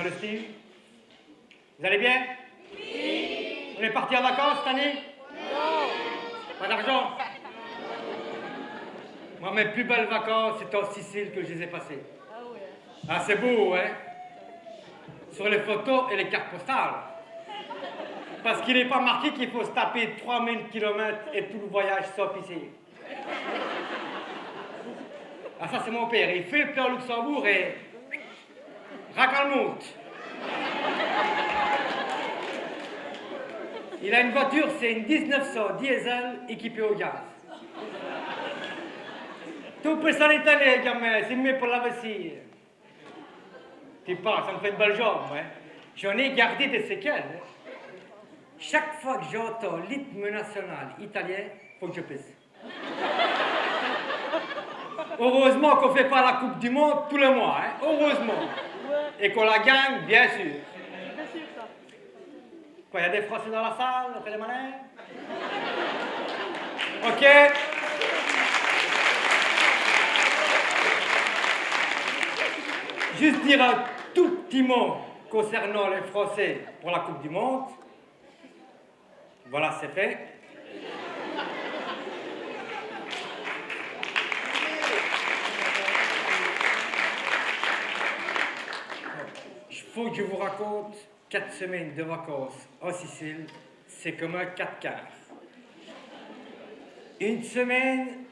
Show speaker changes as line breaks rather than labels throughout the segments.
dans le style? Vous allez bien? Oui. On est parti en vacances cette année? Non. Pas d'argent? Moi, mes plus belles vacances, c'est en Sicile que je les ai passées. Ah ouais. Ah, c'est beau, hein? Sur les photos et les cartes postales. Parce qu'il n'est pas marqué qu'il faut se taper 3000 km et tout le voyage sauf ici. Ah, ça, c'est mon père. Il fait le plein au Luxembourg et... racalmonte. Il a une voiture, c'est une 1900 diesel équipée au gaz. Tout peut s'en étaler, gamin, c'est mieux pour la vessie. Tu parles, ça me fait une belle jambe, hein. J'en ai gardé des séquelles. Hein. Chaque fois que j'entends l'hymne national italien, faut que je pisse. Heureusement qu'on ne fait pas la Coupe du Monde tous les mois, hein. Heureusement. Et qu'on la gagne, bien sûr. Bien sûr, ça. Quoi, il y a des Français dans la salle, on fait les malins? Ok. Juste dire un tout petit mot concernant les Français pour la Coupe du Monde. Voilà, c'est fait. Il faut que je vous raconte 4 semaines de vacances en Sicile. C'est comme un 4 quarts. Une semaine,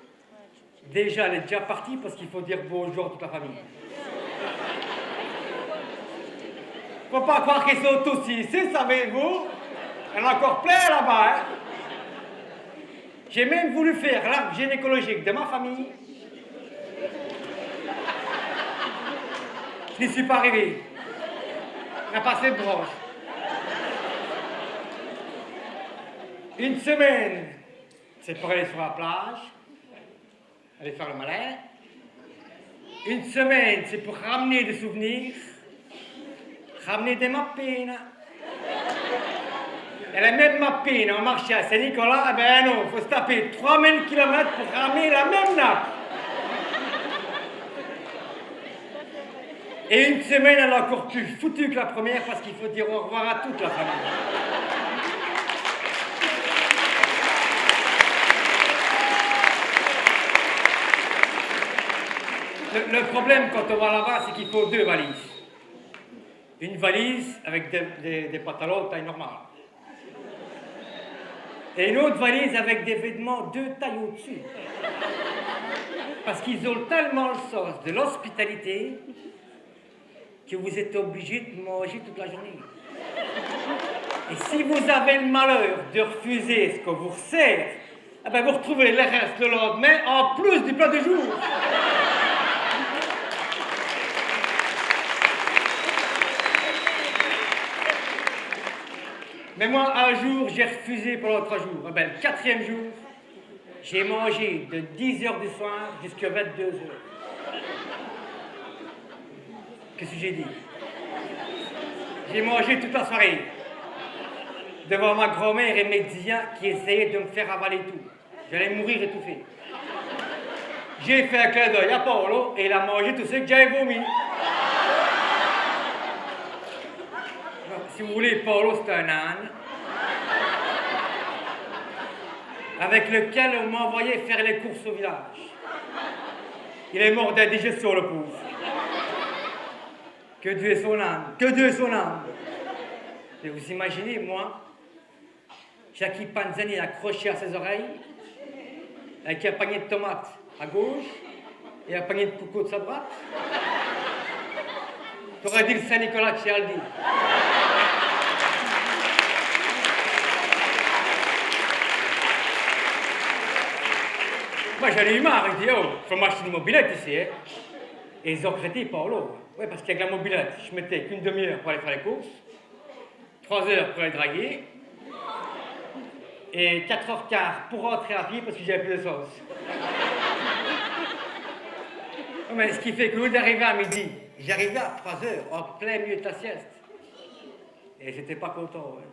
déjà, elle est déjà partie parce qu'il faut dire bonjour à toute la famille. Faut pas croire qu'ils sont tous ici, savez-vous? Il y en a encore plein là-bas, hein? J'ai même voulu faire l'arbre gynécologique de ma famille. Je n'y suis pas arrivé. On a passé de branche. Une semaine, c'est pour aller sur la plage, aller faire le malin. Une semaine, c'est pour ramener des souvenirs, ramener des mappines. Et la même mappine, on marchait à Saint-Nicolas, eh ben non, il faut se taper 3000 km pour ramener la même nappe. Et une semaine, elle est encore plus foutue que la première parce qu'il faut dire au revoir à toute la famille. Le problème quand on va là-bas, c'est qu'il faut 2 valises. Une valise avec des pantalons de taille normale. Et une autre valise avec des vêtements 2 tailles au-dessus. Parce qu'ils ont tellement le sens de l'hospitalité que vous êtes obligé de manger toute la journée. Et si vous avez le malheur de refuser ce qu'on vous sert, eh ben vous retrouvez le reste le lendemain en plus du plat du jour. Mais moi, un jour, j'ai refusé pendant 3 jours. Eh ben, le 4e jour, j'ai mangé de 10h du soir jusqu'à 22h. Qu'est-ce que j'ai dit? J'ai mangé toute la soirée. Devant ma grand-mère et mes tiens qui essayaient de me faire avaler tout. J'allais mourir étouffé. J'ai fait un clin d'œil à Paolo et il a mangé tout ce que j'avais vomi. Si vous voulez, Paolo, c'est un âne avec lequel on m'envoyait faire les courses au village. Il est mort d'indigestion, le pauvre. Que Dieu est son âme, que Dieu est son âme. Et vous imaginez, moi, Jackie Panzani accroché à ses oreilles, avec un panier de tomates à gauche et un panier de coco de sa droite. T'aurais dit le Saint-Nicolas de chez Aldi. Moi, j'en ai eu marre. Je dis, oh, il faut m'acheter une mobilette ici. Hein. Et ils ont créé Paolo. Oui, parce qu'avec la mobilette, je mettais qu'une demi-heure pour aller faire les courses, 3 heures pour aller draguer, et 4h15 pour rentrer à pied parce que j'avais plus de sauce. Mais ce qui fait que au lieu d'arriver à midi, j'arrivais à 3 heures, en plein milieu de la sieste. Et j'étais pas content. Hein.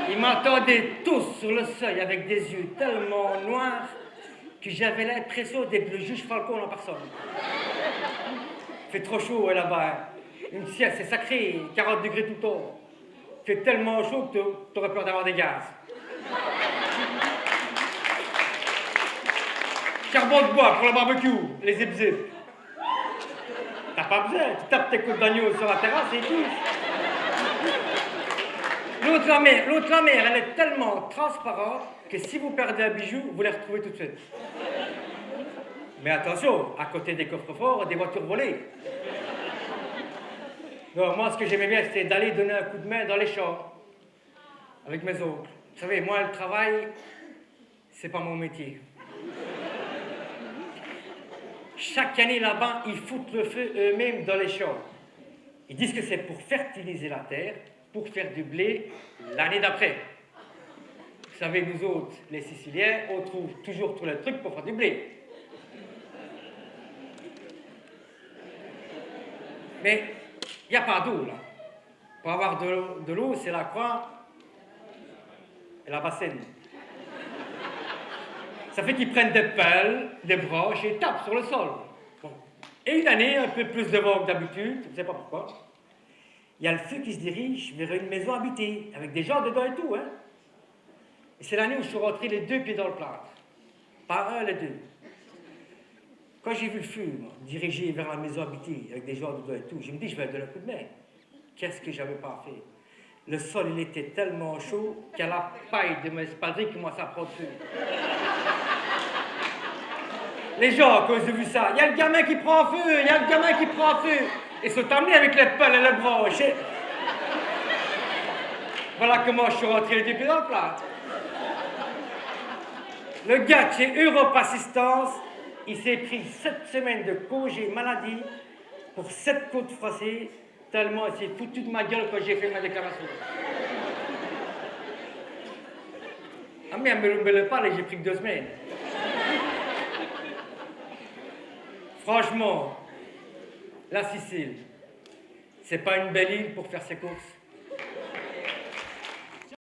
Ils m'entendaient tous sur le seuil avec des yeux tellement noirs que j'avais l'impression d'être le juge Falcon en personne. Il fait trop chaud là-bas. Une sieste, c'est sacré, 40 degrés tout le temps. Il fait tellement chaud que tu aurais peur d'avoir des gaz. Charbon de bois pour le barbecue, les zip-zip. T'as pas besoin, tu tapes tes côtes d'agneau sur la terrasse et tout. L'autre la mer, elle est tellement transparente que si vous perdez un bijou, vous les retrouvez tout de suite. Mais attention, à côté des coffres-forts, des voitures volées. Donc, moi, ce que j'aimais bien, c'était d'aller donner un coup de main dans les champs avec mes oncles. Vous savez, moi, le travail, c'est pas mon métier. Chaque année, là-bas, ils foutent le feu eux-mêmes dans les champs. Ils disent que c'est pour fertiliser la terre, pour faire du blé l'année d'après. Vous savez, nous autres, les Siciliens, on trouve toujours tous les trucs pour faire du blé. Mais il n'y a pas d'eau, là. Pour avoir de l'eau, c'est la croix et la bassine. Ça fait qu'ils prennent des pelles, des broches et tapent sur le sol. Bon. Et une année, un peu plus de vent que d'habitude, je ne sais pas pourquoi, il y a le feu qui se dirige vers une maison habitée, avec des gens dedans et tout. Hein. Et c'est l'année où je suis rentré les deux pieds dans le plâtre. Pas un, les deux. Quand j'ai vu le feu dirigé vers la maison habitée, avec des gens dedans et tout, je me dis, je vais donner un coup de main. Qu'est-ce que j'avais pas fait? Le sol, il était tellement chaud qu'à la paille de mes espadrilles commençait à prendre feu. Les gens, quand ils ont vu ça, il y a le gamin qui prend feu, il y a le gamin qui prend feu. Ils sont amenés avec les pelles et les broches. Voilà comment je suis rentré les deux pieds dans le plâtre. Le gars qui est Europe Assistance, il s'est pris 7 semaines de congé maladie pour 7 côtes froissées, tellement il s'est foutu de ma gueule quand j'ai fait ma déclaration. Ah mais elle me le parle et j'ai pris que 2 semaines. Franchement, la Sicile, c'est pas une belle île pour faire ses courses.